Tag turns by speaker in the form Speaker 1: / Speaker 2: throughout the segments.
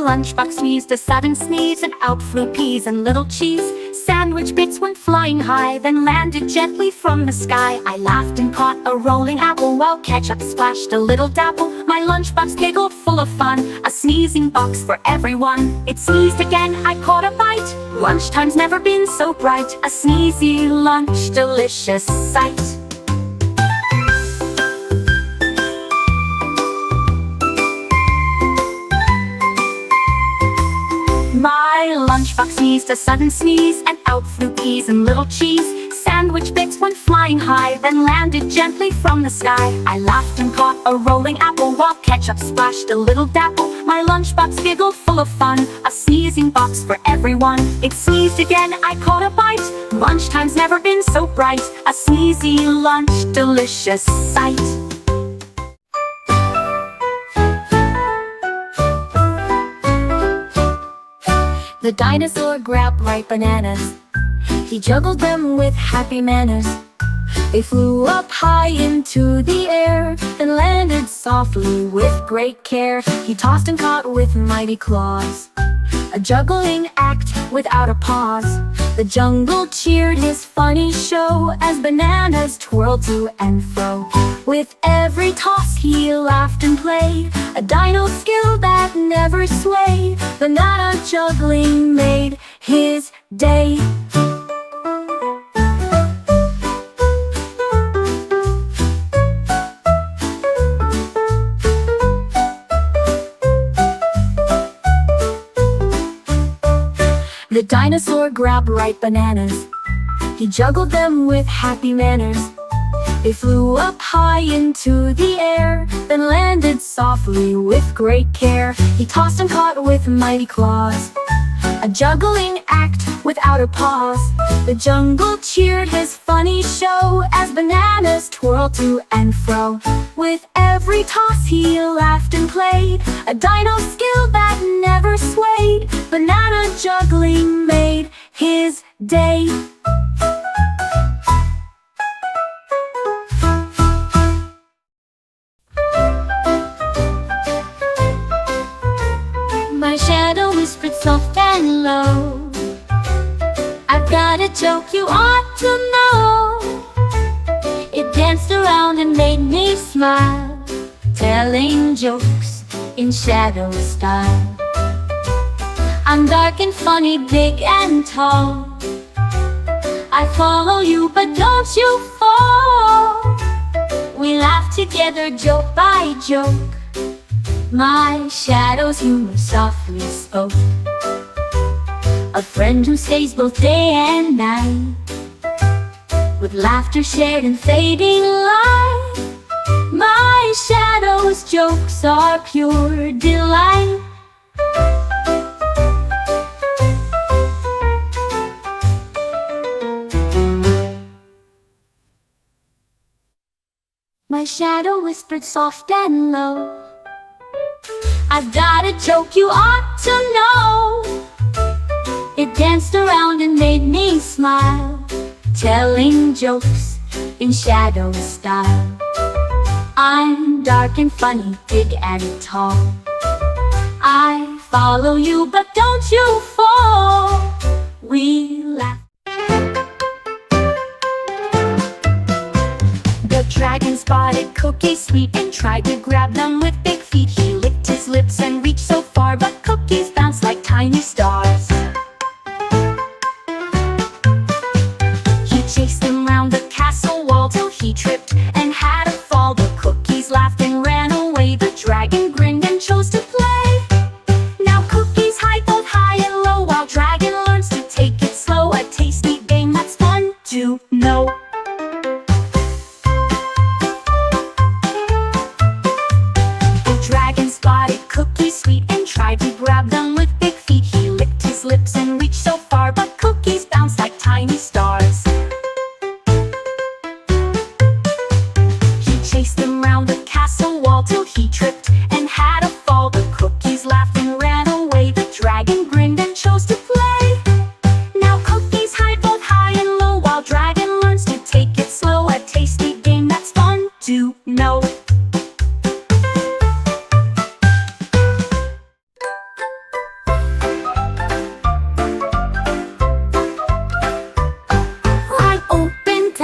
Speaker 1: lunchbox sneezed a sudden sneeze, and out flew peas and little cheese. Sandwich bits went flying high, then landed gently from the sky. I laughed and caught a rolling apple, while ketchup splashed a little dabble. My lunchbox giggled full of fun, a sneezing box for everyone. It sneezed again, I caught a bite. Lunchtime's never been so bright, a sneezy lunch, delicious sight. My lunchbox sneezed a sudden sneeze, and out flew peas and little cheese. Sandwich bits went flying high, then landed gently from the sky. I laughed and caught a rolling apple, while ketchup splashed a little dabble. My lunchbox giggled full of fun, a sneezing box for everyone. It sneezed again, I caught a bite. Lunchtime's never been so bright, a sneezy lunch, delicious sight. The dinosaur grabbed ripe bananas. He juggled them with happy manners. They flew up high into the air, and landed softly with great care. He tossed and caught with mighty claws, a juggling act without a pause. The jungle cheered his funny show, as bananas twirled to and fro. With every toss he laughed and played, a dino skill that never swayed. Banana juggling made his day. The dinosaur grabbed ripe bananas. He juggled them with happy manners. They flew up high into the air, then landed softly with great care. He tossed and caught with mighty claws, a juggling act without a pause. The jungle cheered his funny show, as bananas twirled to and fro. With every toss he laughed and played, a dino skill that never swayed. Banana juggling made his day. My shadow whispered soft and low, I've got a joke you ought to know. It danced around and made me smile, telling jokes in shadow style. I'm dark and funny, big and tall. I follow you, but don't you fall. We laugh together, joke by joke. My shadow's humor softly spoke, a friend who stays both day and night, with laughter shared and fading light. My shadow's jokes are pure delight. My shadow whispered soft and low, I've got a joke you ought to know. It danced around and made me smile, telling jokes in shadow style. I'm dark and funny, big and tall. I follow you, but don't you fall. We laugh. The dragon spotted cookies sweet, and tried to grab them with big feet. He licked his lips and reached so far, but cookies bounced like tiny stars. He chased them round the castle wall till he tripped and had a fall. The cookies laughed and ran away. The dragon grinned and chose to play. Now cookies hide both high and low, while dragon learns to take it slow. A tasty game that's fun to know. Cookies sweet, and tried to grab them with big feet. He licked his lips and reached so far, but cookies bounced like tiny stars. He chased them round the castle wall till he tripped and had a fall. The cookies laughed and ran away. The dragon grinned and chose to play. Now cookies hide both high and low, while dragon learns to take it slow. A tasty game that's fun to know.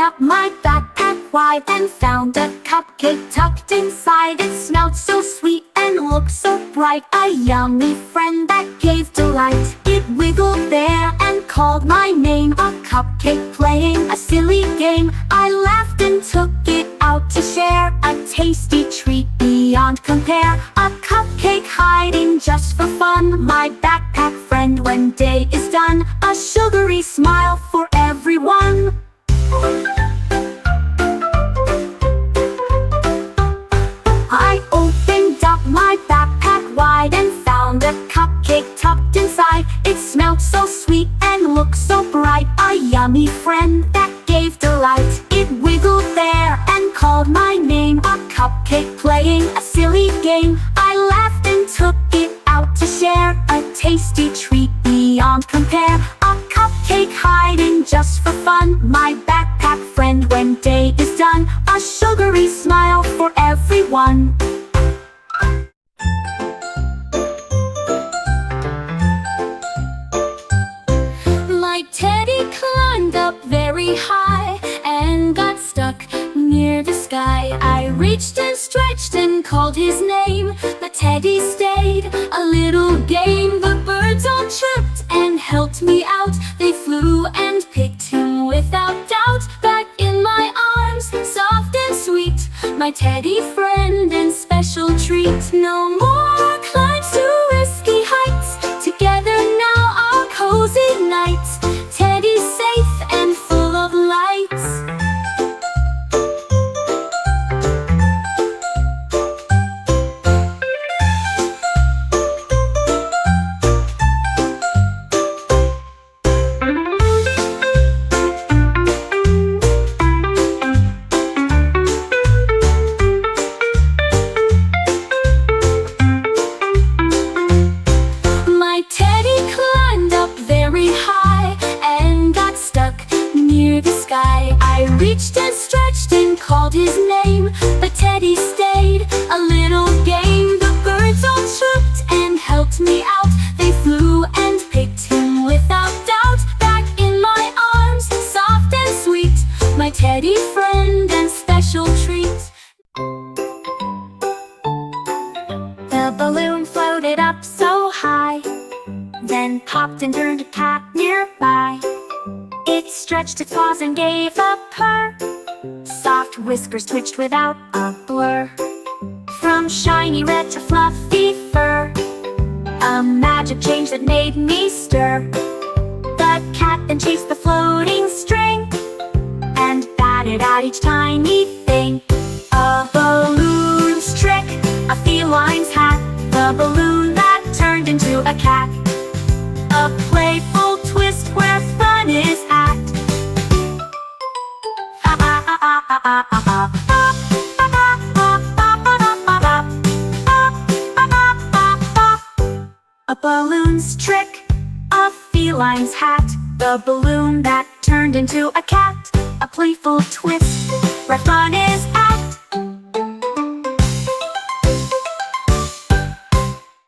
Speaker 1: up my backpack wide and found a cupcake tucked inside. It smelled so sweet and looked so bright, a yummy friend that gave delight. It wiggled there and called my name, a cupcake playing a silly game. I laughed and took it out to share, a tasty treat beyond compare. A cupcake hiding just for fun, my backpack friend when day is done. A sugary smile for everyone. I opened up my backpack wide and found a cupcake tucked inside. It smelled so sweet and looked so bright, a yummy friend that gave delight. It wiggled there and called my name, a cupcake playing a silly game. I laughed and took it out to share, a tasty treat beyond compare. A cupcake hiding just for fun, my backpack friend when day is done. A sugary smile for everyone. My teddy climbed up very high and got stuck near the sky. I reached and stretched and called his name, but teddy stayed. A little game, the birds all chirped and helped me out. They flew and picked him without doubt back in my arms, soft and sweet, my teddy friend and special treat. No more climbs to risky heights, together now our cozy nights. Teddy's safe and full of lights. My teddy climbed up very high and got stuck near the sky. I reached and stretched and called his name, but teddy stayed. A little game, the birds all chirped and helped me out. They flew and picked him without doubt back in my arms, soft and sweet, my teddy friend and special treat. The balloon floated up so high, then popped and turned a cat nearby. It stretched its paws and gave a purr, soft whiskers twitched without a blur. From shiny red to fluffy fur, a magic change that made me stir. The cat then chased the floating string and batted out each tiny thing. A balloon's trick, a feline's hat, the balloon that turned into a cat. A playful twist where fun is at. A balloon's trick, a feline's hat, the balloon that turned into a cat. A playful twist where fun is at.